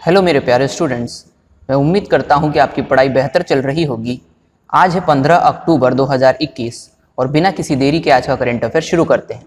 Hello मेरे प्यारे students, मैं उम्मीद करता हूं कि आपकी पढ़ाई बेहतर चल रही होगी। आज है 15 अक्टूबर 2021 और बिना किसी देरी के आज का करंट अफेयर शुरू करते हैं।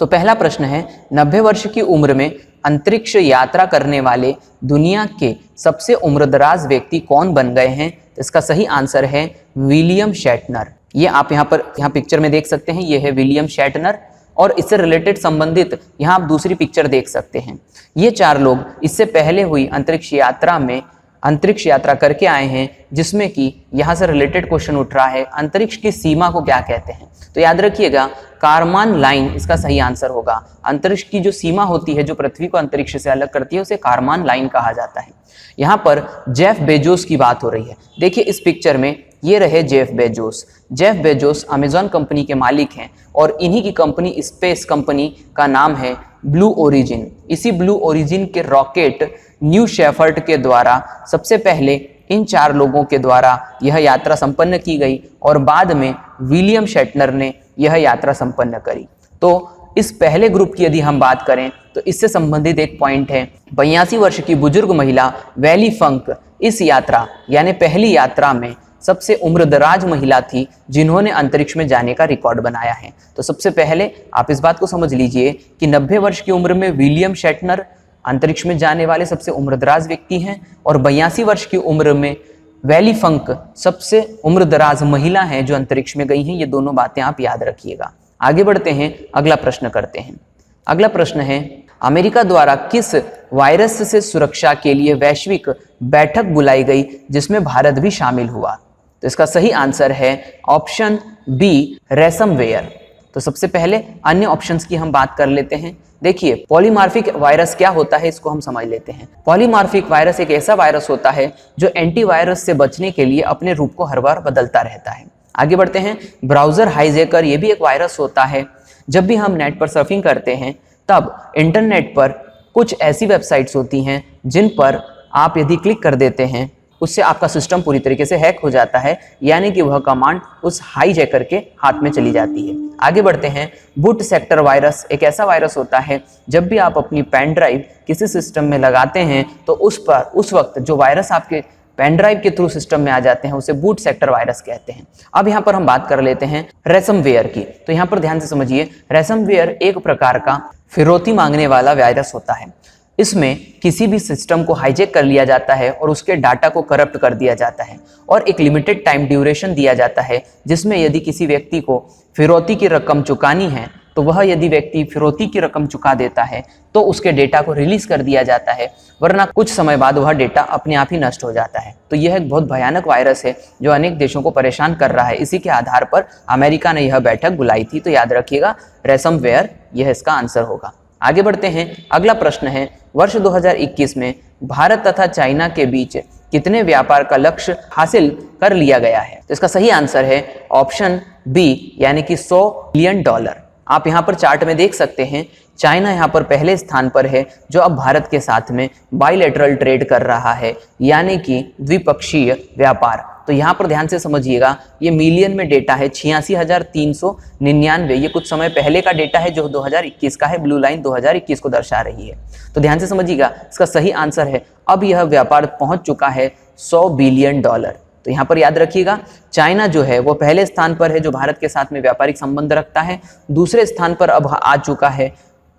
तो पहला प्रश्न है, 90 वर्ष की उम्र में अंतरिक्ष यात्रा करने वाले दुनिया के सबसे उम्रदराज व्यक्ति कौन बन गए हैं? तो इसका सही आंसर है विलियम शैटनर। ये आप यहाँ पिक्चर में देख सकते हैं, ये है विलियम शैटनर और इससे रिलेटेड संबंधित यहाँ आप दूसरी पिक्चर देख सकते हैं। ये चार लोग इससे पहले हुई अंतरिक्ष यात्रा में अंतरिक्ष यात्रा करके आए हैं, जिसमें कि यहाँ से रिलेटेड क्वेश्चन उठ रहा है, अंतरिक्ष की सीमा को क्या कहते हैं? तो याद रखिएगा, कारमान लाइन इसका सही आंसर होगा। अंतरिक्ष की जो सीमा होती है, जो पृथ्वी को अंतरिक्ष से अलग करती है, उसे कारमान लाइन कहा जाता है। यहाँ पर जेफ बेजोस की बात हो रही है। देखिए इस पिक्चर में ये रहे Jeff Bezos. Jeff Bezos Amazon company के मालिक हैं और इन्हीं की कंपनी स्पेस कंपनी का नाम है ब्लू ओरिजिन। इसी ब्लू ओरिजिन के रॉकेट न्यू शेफर्ड के द्वारा सबसे पहले इन चार लोगों के द्वारा यह यात्रा संपन्न की गई और बाद में विलियम शेटनर ने यह यात्रा संपन्न करी। तो इस पहले ग्रुप की यदि हम बात करें तो इससे संबंधित एक पॉइंट है, 82 वर्ष की बुजुर्ग महिला वैली फंक इस यात्रा यानी पहली यात्रा में सबसे उम्रदराज महिला थी जिन्होंने अंतरिक्ष में जाने का रिकॉर्ड बनाया है। तो सबसे पहले आप इस बात को समझ लीजिए कि 90 वर्ष की उम्र में विलियम शैटनर अंतरिक्ष में जाने वाले सबसे उम्रदराज व्यक्ति हैं और 82 वर्ष की उम्र में वैली फंक सबसे उम्रदराज महिला हैं जो अंतरिक्ष में गई हैं। ये दोनों बातें आप याद रखिएगा। आगे बढ़ते हैं, अगला प्रश्न करते हैं। अगला प्रश्न है, अमेरिका द्वारा किस वायरस से सुरक्षा के लिए वैश्विक बैठक बुलाई गई जिसमें भारत भी शामिल हुआ? तो इसका सही आंसर है ऑप्शन बी, रेसमवेयर। तो सबसे पहले अन्य ऑप्शंस की हम बात कर लेते हैं। देखिए पॉलीमार्फिक वायरस क्या होता है, इसको हम समझ लेते हैं। पॉलीमार्फिक वायरस एक ऐसा वायरस होता है जो एंटीवायरस से बचने के लिए अपने रूप को हर बार बदलता रहता है। आगे बढ़ते हैं, ब्राउजर हाईजैकर, ये भी एक वायरस होता है। जब भी हम नेट पर सर्फिंग करते हैं तब इंटरनेट पर कुछ ऐसी वेबसाइट्स होती हैं जिन पर आप यदि क्लिक कर देते हैं उससे आपका सिस्टम पूरी तरीके से हैक हो जाता है, यानी कि वह कमांड उस हाईजैकर के हाथ में चली जाती है। आगे बढ़ते हैं, बूट सेक्टर वायरस एक ऐसा वायरस होता है जब भी आप अपनी पेन ड्राइव किसी सिस्टम में लगाते हैं तो उस वक्त जो वायरस आपके पेन ड्राइव के थ्रू सिस्टम में आ जाते हैं उसे बूट सेक्टर वायरस कहते हैं। अब यहाँ पर हम बात कर लेते हैं रेसमवेयर की। तो यहाँ पर ध्यान से समझिए, रेसमवेयर एक प्रकार का फिरौती मांगने वाला वायरस होता है। इसमें किसी भी सिस्टम को हाईजैक कर लिया जाता है और उसके डाटा को करप्ट कर दिया जाता है और एक लिमिटेड टाइम ड्यूरेशन दिया जाता है, जिसमें यदि किसी व्यक्ति को फिरौती की रकम चुकानी है तो वह यदि व्यक्ति फिरौती की रकम चुका देता है तो उसके डेटा को रिलीज कर दिया जाता है, वरना कुछ समय बाद वह डेटा अपने आप ही नष्ट हो जाता है। तो यह एक बहुत भयानक वायरस है जो अनेक देशों को परेशान कर रहा है। इसी के आधार पर अमेरिका ने यह बैठक बुलाई थी। तो याद रखिएगा, रेसमवेयर यह इसका आंसर होगा। आगे बढ़ते हैं, अगला प्रश्न है, वर्ष 2021 में भारत तथा चाइना के बीच कितने व्यापार का लक्ष्य हासिल कर लिया गया है? तो इसका सही आंसर है ऑप्शन बी, यानी कि $100 बिलियन। आप यहाँ पर चार्ट में देख सकते हैं, चाइना यहाँ पर पहले स्थान पर है जो अब भारत के साथ में बाइलेटरल ट्रेड कर रहा है, यानी कि द्विपक्षीय व्यापार। तो यहाँ पर ध्यान से समझिएगा, ये मिलियन में डेटा है 86,399। ये कुछ समय पहले का डेटा है जो 2021 का है। ब्लू लाइन 2021 को दर्शा रही है। तो ध्यान से समझिएगा, इसका सही आंसर है अब यह व्यापार पहुंच चुका है $100 बिलियन। तो यहाँ पर याद रखिएगा, चाइना जो है वो पहले स्थान पर है जो भारत के साथ में व्यापारिक संबंध रखता है। दूसरे स्थान पर अब आ चुका है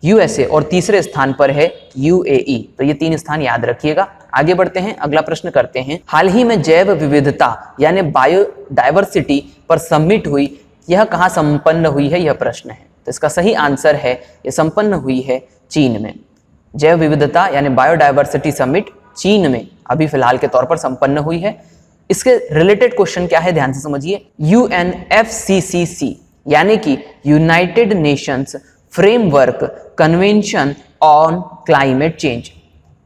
यूएसए और तीसरे स्थान पर है यूएई। तो ये 3 स्थान याद रखिएगा। आगे बढ़ते हैं, अगला प्रश्न करते हैं। हाल ही में जैव विविधता यानी बायोडाइवर्सिटी पर समिट हुई, यह कहाँ संपन्न हुई है? यह प्रश्न है। तो इसका सही आंसर है, यह संपन्न हुई है चीन में। जैव विविधता यानी बायोडाइवर्सिटी समिट चीन में अभी फिलहाल के तौर पर संपन्न हुई है। इसके रिलेटेड क्वेश्चन क्या है, ध्यान से समझिए। UNFCCC यानी कि United Nations framework convention on climate change,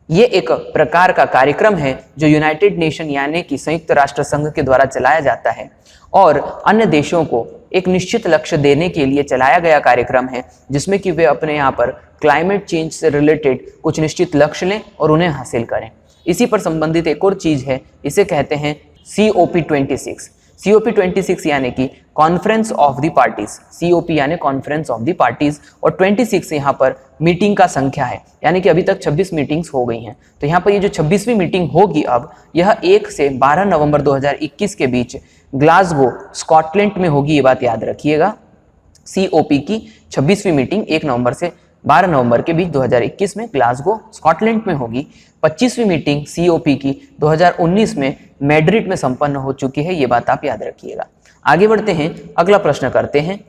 ये एक प्रकार का कार्यक्रम है जो यूनाइटेड नेशन यानी कि संयुक्त राष्ट्र संघ के द्वारा चलाया जाता है और अन्य देशों को एक निश्चित लक्ष्य देने के लिए चलाया गया कार्यक्रम है, जिसमें कि वे अपने यहाँ पर क्लाइमेट चेंज से रिलेटेड कुछ निश्चित लक्ष्य लें और उन्हें हासिल करें। इसी पर संबंधित एक और चीज है, इसे कहते हैं COP26। COP26 यानी कि conference of the parties, COP यानी कॉन्फ्रेंस ऑफ द पार्टीज, और 26 यहाँ पर मीटिंग का संख्या है, यानी कि अभी तक 26 मीटिंग्स हो गई हैं। तो यहाँ पर ये जो 26वीं मीटिंग होगी अब, यह 1 से 12 नवंबर 2021 के बीच ग्लासगो स्कॉटलैंड में होगी, ये बात याद रखिएगा। COP की 26वीं मीटिंग 1 नवंबर से 12 नवंबर के बीच 2021 में ग्लासगो स्कॉटलैंड में होगी। 25वीं मीटिंग COP की 2019 में मैड्रिड में संपन्न हो चुकी है, ये बात आप याद रखिएगा। आगे बढ़ते हैं, अगला प्रश्न करते हैं।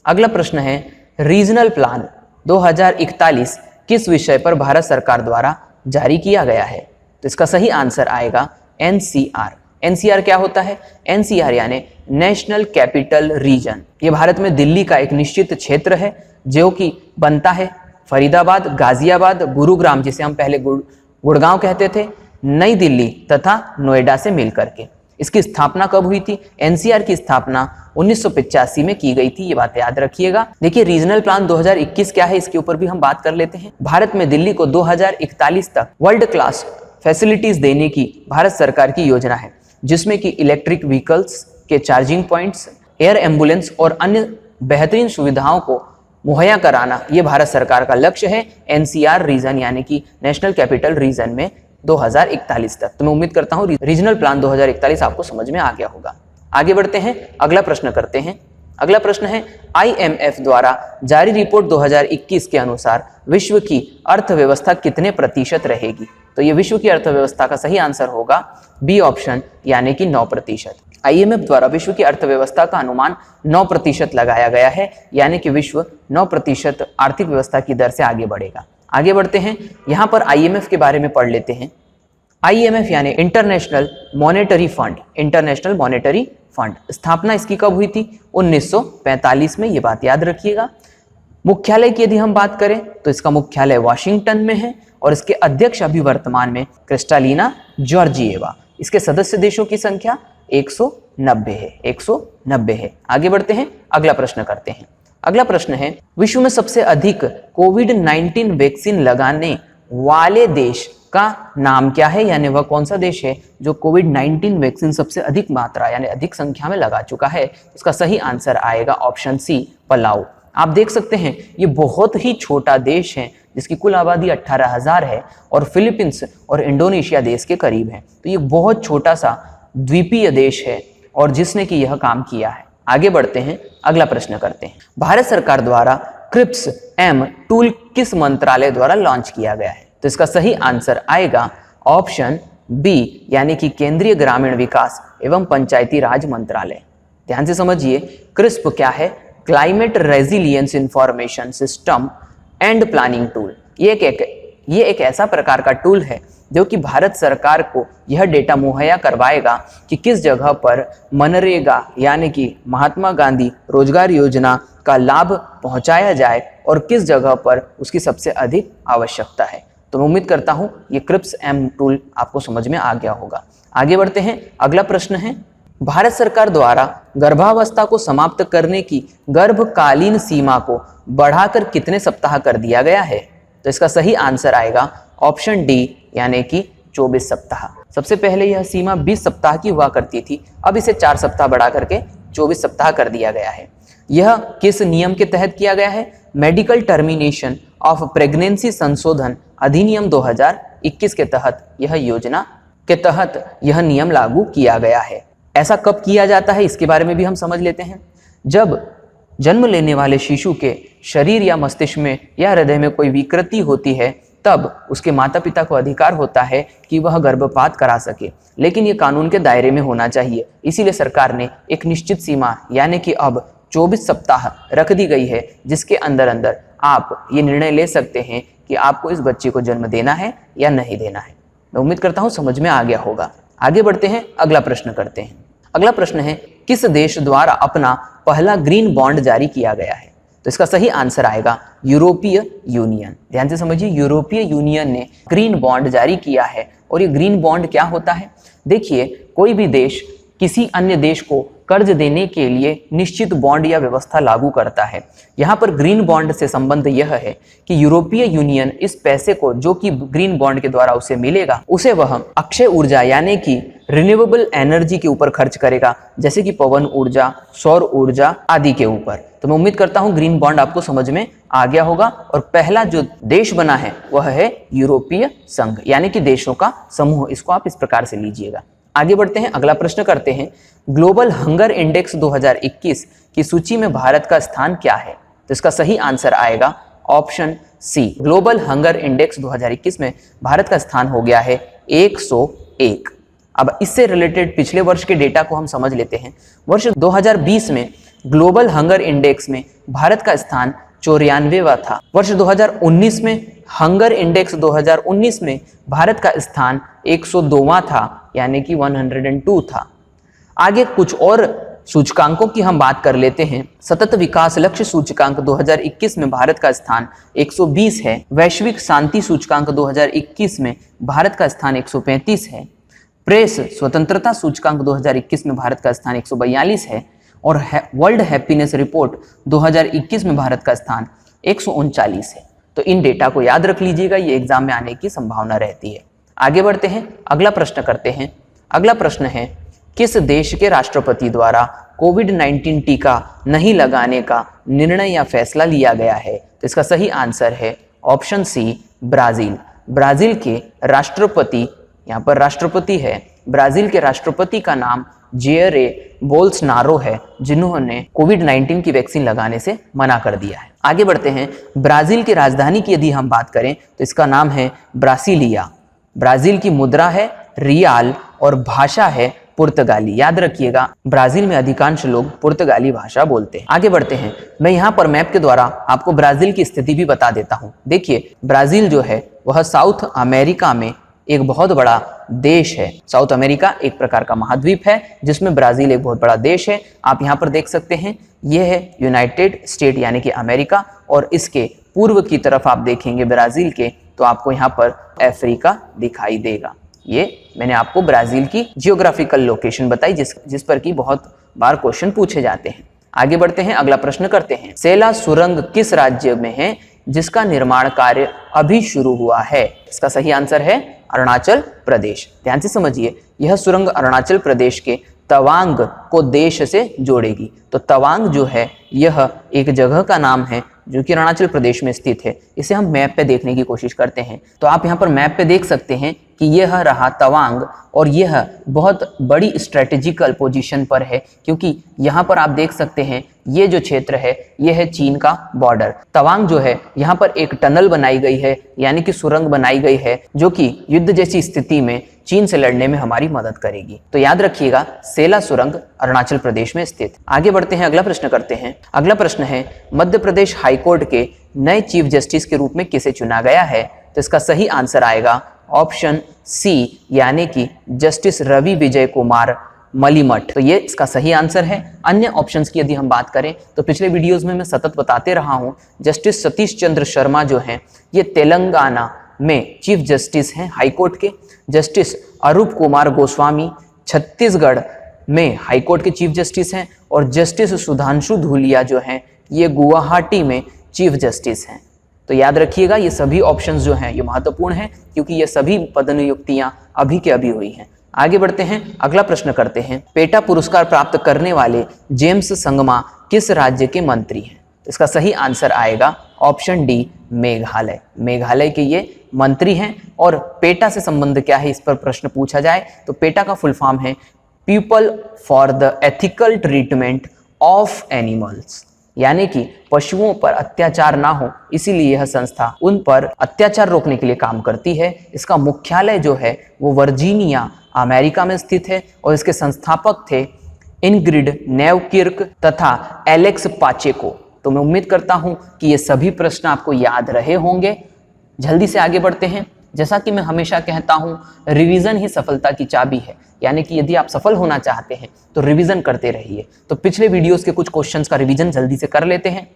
अगला प्रश्न है रीजनल प्लान 2041 किस विषय पर भारत सरकार द्वारा जारी किया गया है? तो इसका सही आंसर आएगा NCR। NCR क्या होता है? NCR यानी नेशनल कैपिटल रीजन। ये भारत में दिल्ली का एक निश्चित क्षेत्र है जो कि बनता है फरीदाबाद, गाजियाबाद, गुरुग्राम, जिसे हम पहले गुड़गांव कहते थे, नई दिल्ली तथा नोएडा से मिलकर के। इसकी स्थापना कब हुई थी? NCR की स्थापना 1985 में की गई थी, ये बात याद रखिएगा। देखिए रीजनल प्लान 2021 क्या है, इसके ऊपर भी हम बात कर लेते हैं। भारत में दिल्ली को 2041 तक वर्ल्ड क्लास फैसिलिटीज देने की भारत सरकार की योजना है, जिसमें कि इलेक्ट्रिक व्हीकल्स के चार्जिंग पॉइंट्स, एयर एम्बुलेंस और अन्य बेहतरीन सुविधाओं को मुहैया कराना, ये भारत सरकार का लक्ष्य है NCR रीजन यानी कि नेशनल कैपिटल रीजन में 2041 तक। तो मैं उम्मीद करता हूँ रीजनल प्लान 2041 आपको समझ में आ गया होगा। आगे बढ़ते हैं, अगला प्रश्न करते हैं। अगला प्रश्न है IMF द्वारा जारी रिपोर्ट 2021 के अनुसार विश्व की अर्थव्यवस्था कितने प्रतिशत रहेगी? तो ये विश्व की अर्थव्यवस्था का सही आंसर होगा बी ऑप्शन यानी कि 9%। IMF द्वारा विश्व की अर्थव्यवस्था का अनुमान 9% लगाया गया है, यानी कि विश्व 9% आर्थिक व्यवस्था की दर से आगे बढ़ेगा। आगे बढ़ते हैं, यहाँ पर IMF के बारे में पढ़ लेते हैं। IMF यानी international monetary fund, international monetary fund, स्थापना इसकी कब हुई थी? 1945 में, ये बात याद रखिएगा। मुख्यालय की यदि हम बात करें तो इसका मुख्यालय वाशिंगटन में है और इसके अध्यक्ष अभी वर्तमान में क्रिस्टालिना जॉर्जिएवा। इसके सदस्य देशों की संख्या 190 है, 190 है। आगे बढ़ते हैं, अगला प्रश्न करते हैं। अगला प्रश्न है विश्व में सबसे अधिक कोविड-19 वैक्सीन लगाने वाले देश का नाम क्या है, यानी वह कौन सा देश है जो कोविड-19 वैक्सीन सबसे अधिक मात्रा यानी अधिक संख्या में लगा चुका है? इसका सही आंसर आएगा ऑप्शन सी, पलाऊ। आप देख सकते हैं ये बहुत ही छोटा देश है जिसकी कुल आबादी 18,000 है और फिलीपींस और इंडोनेशिया देश के करीब है। तो ये बहुत छोटा सा द्वीपीय देश है और जिसने कि यह काम किया है। आगे बढ़ते हैं, अगला प्रश्न करते हैं। भारत सरकार द्वारा क्रिप्स एम टूल किस मंत्रालय द्वारा लॉन्च किया गया है? तो इसका सही आंसर आएगा ऑप्शन बी यानी कि केंद्रीय ग्रामीण विकास एवं पंचायती राज मंत्रालय। ध्यान से समझिए, क्रिस्प क्या है? Climate resilience information system and planning tool. ये एक ऐसा प्रकार का टूल है जो कि भारत सरकार को यह डेटा मुहैया करवाएगा कि किस जगह पर मनरेगा यानी कि महात्मा गांधी रोजगार योजना का लाभ पहुंचाया जाए और किस जगह पर उसकी सबसे अधिक आवश्यकता है। तो मैं उम्मीद करता हूं ये क्रिप्स एम टूल आपको समझ में आ गया होगा। आगे बढ़ते हैं, अगला प्रश्न है भारत सरकार द्वारा गर्भावस्था को समाप्त करने की गर्भकालीन सीमा को बढ़ाकर कितने सप्ताह कर दिया गया है? तो इसका सही आंसर आएगा ऑप्शन डी यानी कि 24 सप्ताह। सबसे पहले यह सीमा 20 सप्ताह की हुआ करती थी, अब इसे 4 सप्ताह बढ़ा करके 24 सप्ताह कर दिया गया है। यह किस नियम के तहत किया गया है? मेडिकल टर्मिनेशन ऑफ प्रेगनेंसी संशोधन अधिनियम 2021 के तहत यह योजना के तहत यह नियम लागू किया गया है। ऐसा कब किया जाता है इसके बारे में भी हम समझ लेते हैं। जब जन्म लेने वाले शिशु के शरीर या मस्तिष्क में या हृदय में कोई विकृति होती है तब उसके माता पिता को अधिकार होता है कि वह गर्भपात करा सके, लेकिन ये कानून के दायरे में होना चाहिए। इसीलिए सरकार ने एक निश्चित सीमा यानी कि अब 24 सप्ताह रख दी गई है, जिसके अंदर अंदर आप ये निर्णय ले सकते हैं कि आपको इस बच्चे को जन्म देना है या नहीं देना है। मैं उम्मीद करता हूँ समझ में आ गया होगा। आगे बढ़ते हैं, अगला प्रश्न करते हैं। अगला प्रश्न है किस देश द्वारा अपना पहला ग्रीन बॉन्ड जारी किया गया है? तो इसका सही आंसर आएगा यूरोपीय यूनियन। ध्यान से समझिए, यूरोपीय यूनियन ने ग्रीन बॉन्ड जारी किया है। और ये ग्रीन बॉन्ड क्या होता है? देखिए, कोई भी देश किसी अन्य देश को कर्ज देने के लिए निश्चित बॉन्ड या व्यवस्था लागू करता है। यहाँ पर ग्रीन बॉन्ड से संबंध यह है कि यूरोपीय यूनियन इस पैसे को जो कि ग्रीन बॉन्ड के द्वारा उसे मिलेगा, उसे वह अक्षय ऊर्जा यानी कि रिन्यूएबल एनर्जी के ऊपर खर्च करेगा, जैसे कि पवन ऊर्जा, सौर ऊर्जा आदि के ऊपर। तो मैं उम्मीद करता हूं ग्रीन बॉन्ड आपको समझ में आ गया होगा। और पहला जो देश बना है वह है यूरोपीय संघ, यानी कि देशों का समूह। इसको आप इस प्रकार से लीजिएगा। आगे बढ़ते हैं, अगला प्रश्न करते हैं। ग्लोबल हंगर इंडेक्स 2021 की सूची में भारत का स्थान क्या है? तो इसका सही आंसर आएगा option C. Global hunger index 2021 में भारत का स्थान हो गया है 101। अब इससे रिलेटेड पिछले वर्ष के डेटा को हम समझ लेते हैं। वर्ष 2020 में ग्लोबल हंगर इंडेक्स में भारत का स्थान 94वां था। वर्ष 2019 में हंगर इंडेक्स 2019 में भारत का स्थान 102वां था, यानी कि 102 था। आगे कुछ और सूचकांकों की हम बात कर लेते हैं। सतत विकास लक्ष्य सूचकांक 2021 में भारत का स्थान 120 है। वैश्विक शांति सूचकांक 2021 में भारत का स्थान 135 है। प्रेस स्वतंत्रता सूचकांक 2021 में भारत का स्थान 142 है। और वर्ल्ड हैप्पीनेस रिपोर्ट 2021 में भारत का स्थान 139 है। तो इन डेटा को याद रख लीजिएगा, ये एग्जाम में आने की संभावना रहती है। आगे बढ़ते हैं, अगला प्रश्न करते हैं। अगला प्रश्न है, किस देश के राष्ट्रपति द्वारा कोविड-19 टीका नहीं लगाने का निर्णय या फैसला लिया गया है? तो इसका सही आंसर है ऑप्शन सी, ब्राजील। ब्राजील के राष्ट्रपति, यहाँ पर राष्ट्रपति है, ब्राजील के राष्ट्रपति का नाम जेयर बोल्सनारो है, जिन्होंने कोविड-19 की वैक्सीन लगाने से मना कर दिया है। आगे बढ़ते हैं, ब्राजील की राजधानी की यदि हम बात करें तो इसका नाम है ब्रासिलिया। ब्राजील की मुद्रा है रियाल और भाषा है पुर्तगाली। याद रखिएगा, ब्राजील में अधिकांश लोग पुर्तगाली भाषा बोलते हैं। आगे बढ़ते हैं, मैं यहाँ पर मैप के द्वारा आपको ब्राजील की स्थिति भी बता देता हूँ। देखिए, ब्राजील जो है वह साउथ अमेरिका में एक बहुत बड़ा देश है। साउथ अमेरिका एक प्रकार का महाद्वीप है जिसमें ब्राजील एक बहुत बड़ा देश है। आप यहाँ पर देख सकते हैं, यह है यूनाइटेड स्टेट यानी कि अमेरिका, और इसके पूर्व की तरफ आप देखेंगे ब्राजील के तो आपको यहाँ पर अफ्रीका दिखाई देगा। ये मैंने आपको ब्राजील की जियोग्राफिकल लोकेशन बताई जिस पर की बहुत बार क्वेश्चन पूछे जाते हैं। आगे बढ़ते हैं, अगला प्रश्न करते हैं। सेला सुरंग किस राज्य में है जिसका निर्माण कार्य अभी शुरू हुआ है? इसका सही आंसर है अरुणाचल प्रदेश। ध्यान से समझिए, यह सुरंग अरुणाचल प्रदेश के तवांग को देश से जोड़ेगी। तो तवांग जो है यह एक जगह का नाम है जो कि अरुणाचल प्रदेश में स्थित है। इसे हम मैप पे देखने की कोशिश करते हैं। तो आप यहाँ पर मैप पे देख सकते हैं कि यह रहा तवांग, और यह बहुत बड़ी स्ट्रेटेजिकल पोजीशन पर है, क्योंकि यहाँ पर आप देख सकते हैं ये जो क्षेत्र है यह है चीन का बॉर्डर। तवांग जो है यहाँ पर एक टनल बनाई गई है, यानी कि सुरंग बनाई गई है, जो कि युद्ध जैसी स्थिति में चीन से लड़ने में हमारी मदद करेगी। तो याद रखिएगा, सेला सुरंग अरुणाचल प्रदेश में स्थित। आगे बढ़ते हैं, अगला प्रश्न करते हैं। अगला प्रश्न है, मध्य प्रदेश हाईकोर्ट के नए चीफ जस्टिस के रूप में किसे चुना गया है? तो इसका सही आंसर आएगा ऑप्शन सी, यानी कि जस्टिस रवि विजय कुमार मलिमठ। तो ये इसका सही आंसर है। अन्य ऑप्शंस की यदि हम बात करें तो पिछले वीडियोस में मैं सतत बताते रहा हूं, जस्टिस सतीश चंद्र शर्मा जो हैं ये तेलंगाना में चीफ जस्टिस हैं हाईकोर्ट के। जस्टिस अरूप कुमार गोस्वामी छत्तीसगढ़ में हाईकोर्ट के चीफ जस्टिस हैं, और जस्टिस सुधांशु धूलिया जो हैं ये गुवाहाटी में चीफ जस्टिस हैं। तो याद रखिएगा, ये सभी ऑप्शंस जो हैं ये महत्वपूर्ण हैं, क्योंकि ये सभी पद नियुक्तियां अभी के अभी हुई हैं। आगे बढ़ते हैं, अगला प्रश्न करते हैं। पेटा पुरस्कार प्राप्त करने वाले जेम्स संगमा किस राज्य के मंत्री हैं? तो इसका सही आंसर आएगा ऑप्शन डी, मेघालय। मेघालय के ये मंत्री हैं। और पेटा से संबंध क्या है, इस पर प्रश्न पूछा जाए तो पेटा का फुल फॉर्म है people for the ethical treatment of animals, यानी कि पशुओं पर अत्याचार ना हो, इसीलिए यह संस्था उन पर अत्याचार रोकने के लिए काम करती है। इसका मुख्यालय जो है वो वर्जीनिया अमेरिका में स्थित है, और इसके संस्थापक थे इनग्रिड नेवकिर्क तथा एलेक्स पाचेको। तो मैं उम्मीद करता हूं कि ये सभी प्रश्न आपको याद रहे होंगे। जल्दी से आगे बढ़ते हैं। जैसा कि मैं हमेशा कहता हूं, रिवीजन ही सफलता की चाबी है, यानी कि यदि आप सफल होना चाहते हैं तो रिवीजन करते रहिए। तो पिछले वीडियोस के कुछ क्वेश्चंस का रिवीजन जल्दी से कर लेते हैं।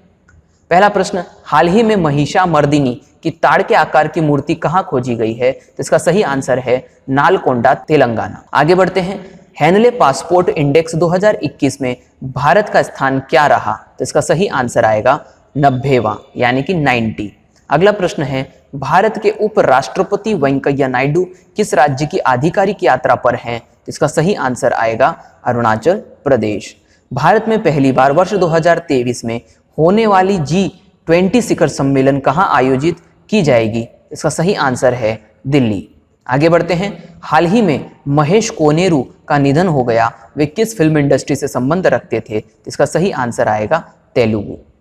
पहला प्रश्न, हाल ही में महिषामर्दिनी की ताड़ के आकार की मूर्ति कहाँ खोजी गई है? तो इसका सही आंसर है नालकोंडा, तेलंगाना। आगे बढ़ते हैं। हेनले पासपोर्ट इंडेक्स 2021 में भारत का स्थान क्या रहा? तो इसका सही आंसर आएगा 90वां, यानी कि 90। अगला प्रश्न है, भारत के उपराष्ट्रपति वेंकैया नायडू किस राज्य की आधिकारिक यात्रा पर हैं तो इसका सही आंसर आएगा अरुणाचल प्रदेश। भारत में पहली बार वर्ष 2023 में होने वाली G20 शिखर सम्मेलन कहाँ आयोजित की जाएगी? इसका सही आंसर है दिल्ली। आगे बढ़ते हैं। हाल ही में महेश कोनेरू का निधन हो गया, वे किस फिल्म इंडस्ट्री से संबंध रखते थे? इसका सही आंसर आएगा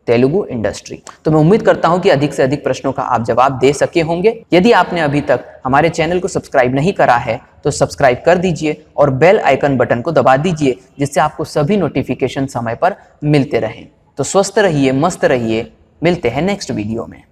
तेलुगु इंडस्ट्री। तो मैं उम्मीद करता हूं कि अधिक से अधिक प्रश्नों का आप जवाब दे सके होंगे। यदि आपने अभी तक हमारे चैनल को सब्सक्राइब नहीं करा है तो सब्सक्राइब कर दीजिए और बेल आइकन बटन को दबा दीजिए, जिससे आपको सभी नोटिफिकेशन समय पर मिलते रहें। तो स्वस्थ रहिए, मस्त रहिए, मिलते हैं नेक्स्ट वीडियो में।